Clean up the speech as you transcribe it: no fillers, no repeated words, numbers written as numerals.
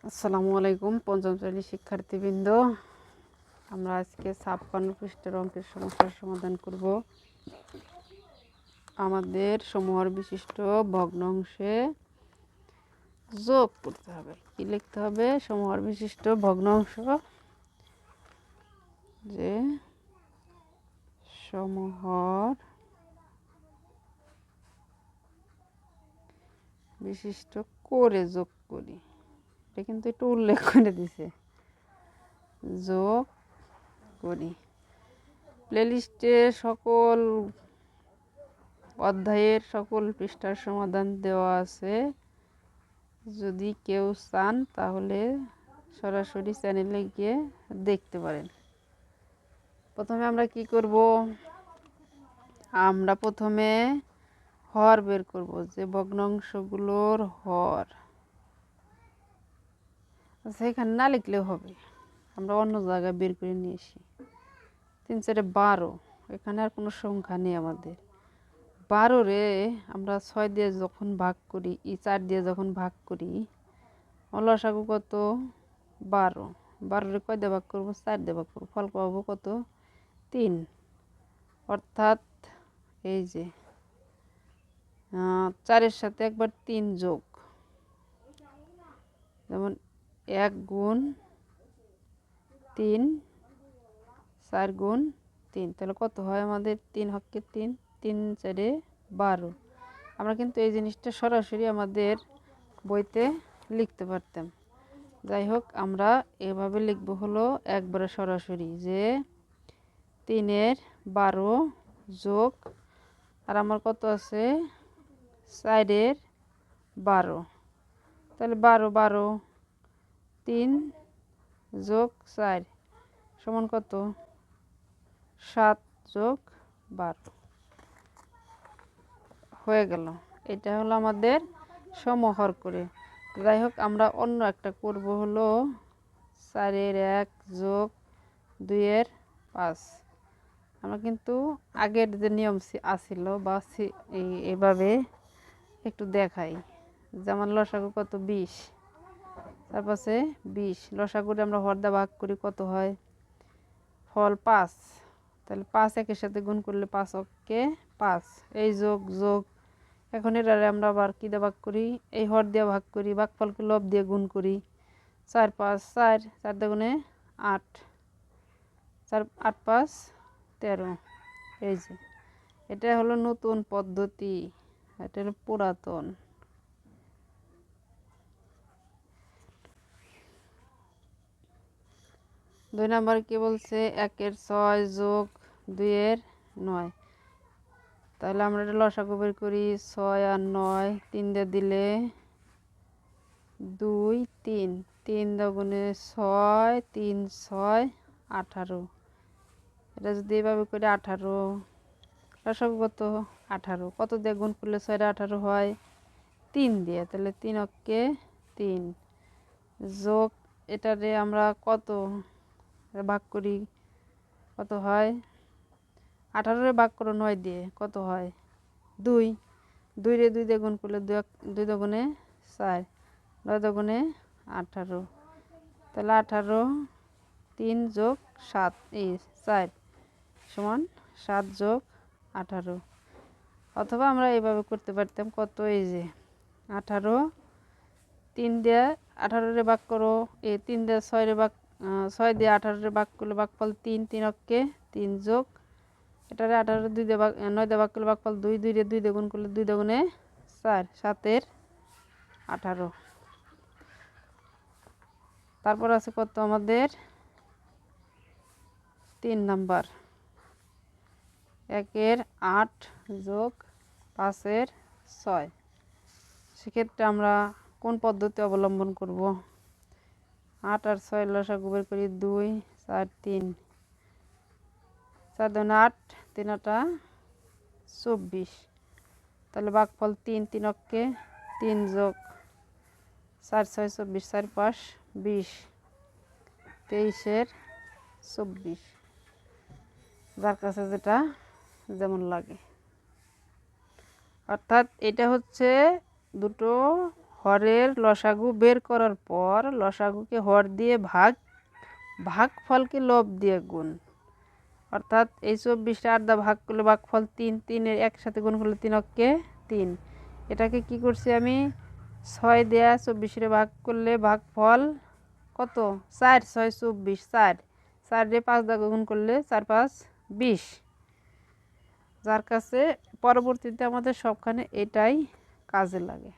আসসালামু আলাইকুম পঞ্চম শ্রেণীর শিক্ষার্থীবৃন্দ। আমরা আজকে 56 পৃষ্ঠার অঙ্কের সমস্যার সমাধান করব। আমাদের সমূহর বিশিষ্ট ভগ্নাংশে যোগ করতে হবে। কি লিখতে হবে? সমূহর বিশিষ্ট ভগ্নাংশ, যে সমূহর বিশিষ্ট করে যোগ করি। এটা কিন্তু একটু উল্লেখ করে দিছে, যোগ করি। প্লেলিস্টে সকল অধ্যায়ের সকল পৃষ্ঠার সমাধান দেওয়া আছে। যদি কেউ চান তাহলে সরাসরি চ্যানেলে গিয়ে দেখতে পারেন। প্রথমে আমরা কি করব? আমরা প্রথমে হর বের করব, যে ভগ্নাংশগুলোর হর। আচ্ছা, এখানে না লিখলেও হবে, আমরা অন্য জায়গায় বের করে নিয়ে আসি। 3 4 12, এখানে আর কোনো সংখ্যা নেই আমাদের। 12 রে আমরা 6 দিয়ে যখন ভাগ করি, 4 দিয়ে যখন ভাগ করি, লসাগু কত? 12। 12 রে কয় দিয়ে ভাগ করবো? 4 দিয়ে ভাগ করবো, ফল পাবো কত? 3। অর্থাৎ এই যে 4-এর সাথে একবার 3 যোগ, যেমন 1 গুণ 3, 4 গুণ 3, তাহলে কত হয় আমাদের? 3 হক্কে 3, 3 4 12। আমরা কিন্তু এই জিনিসটা সরাসরি আমাদের বইতে লিখতে পারতাম। যাই হোক, আমরা এভাবে লিখবো হলো একবারে সরাসরি, যে 3-এর 12 যোগ, আর আমার কত আছে? 4-এর 12। তাহলে 12 12, 3 যোগ 4 সমান কত? 7 যোগ 12 হয়ে গেল। এটা হলো আমাদের সমহর করে। যাই হোক, আমরা অন্য একটা করব হলো 4-এর 1 যোগ 2-এর 5। আমরা কিন্তু আগের যে নিয়ম আসিল বা এভাবে একটু দেখাই। যেমন লসাগু কত? 20, তারপরে 20 লসাগুরে আমরা হর দিয়ে ভাগ করি, কত হয়? ফল 5। তাহলে 5 একের সাথে গুণ করলে 5 অক্কে 5, এই যোগ যোগ। এখন এটারে আমরা আবার কী দিয়ে ভাগ করি? এই হর দিয়ে ভাগ করি, ভাগফলকে লব দিয়ে গুণ করি। 4 5 4, 4 দুগুণে 8, 4 8 5 13। এই যে এটা হলো নতুন পদ্ধতি, এটা হলো পুরাতন। 2 নাম্বার কি বলছে? 1-এর 6 যোগ 2-এর 9। তাহলে আমরা এটা লসাগু বের করি। 6 আর 9 3 দিয়ে দিলে 2 3, 3 দুগুণে 6, 3 6 18। এটা যদি এভাবে করি 18, লসাগু কত? 18। কত দিয়ে গুণ করলে 6 18 হয়? 3 দিয়ে। তাহলে 3 অক্কে 3 যোগ, এটারে আমরা কত ভাগ করি, কত হয়? 18-রে ভাগ করো 9 দিয়ে, কত হয়? 2। 2 রে 2 দিয়ে গুণ করলে 2 দুগুণে 4, 9 দুগুণে 18। তাহলে 18, 3 যোগ 7 এই 4 সমান 7 যোগ 18। অথবা আমরা এইভাবে করতে পারতাম, কত? এই যে 18, 3 দিয়ে 18-রে ভাগ করো, এই 3 দিয়ে 6-রে ভাগ, 6 দিয়ে 18-রে ভাগ করলে ভাগফল 3, 3 অক্কে 3 যোগ, এটারে 18 2 দিয়ে ভাগ 9 দিয়ে ভাগ করলে ভাগফল 2, 2 রে 2 দিয়ে গুণ করলে 2 দুগুণে 4, 7-এর 18। তারপর আছে কত আমাদের? 3 নাম্বার, 1-এর 8 যোগ 5-এর 6। সেক্ষেত্রে আমরা কোন পদ্ধতি অবলম্বন করব? 8 আর 6 লসাগু বের করি। 2 4 3, 4 দুগুণে 8, 3 8 24। তাহলে ভাগফল 3, 3 অক্কে 3 যোগ 4 6 24, 4 5 20, 23-এর 24। যার কাছে যেটা যেমন লাগে। অর্থাৎ এটা হচ্ছে দুটো হরের লসাগু বের করার পর লসাগুকে হর দিয়ে ভাগফলকে লব দিয়ে গুণ, অর্থাৎ এই 24টা 8 দ্বারা ভাগ করলে ভাগফল 3, 3-এর একসাথে গুণ করলে 3 অক্ষে 3। এটাকে কি করছি আমি 6 দেয়া 24-এর ভাগ করলে ভাগফল কত 4, 6 24, 4, 4-রে 5 দ্বারা গুণ করলে 4, 5, 20। যার কাছে পরবর্তীতে আমাদের সবখানে এটাই কাজে লাগে।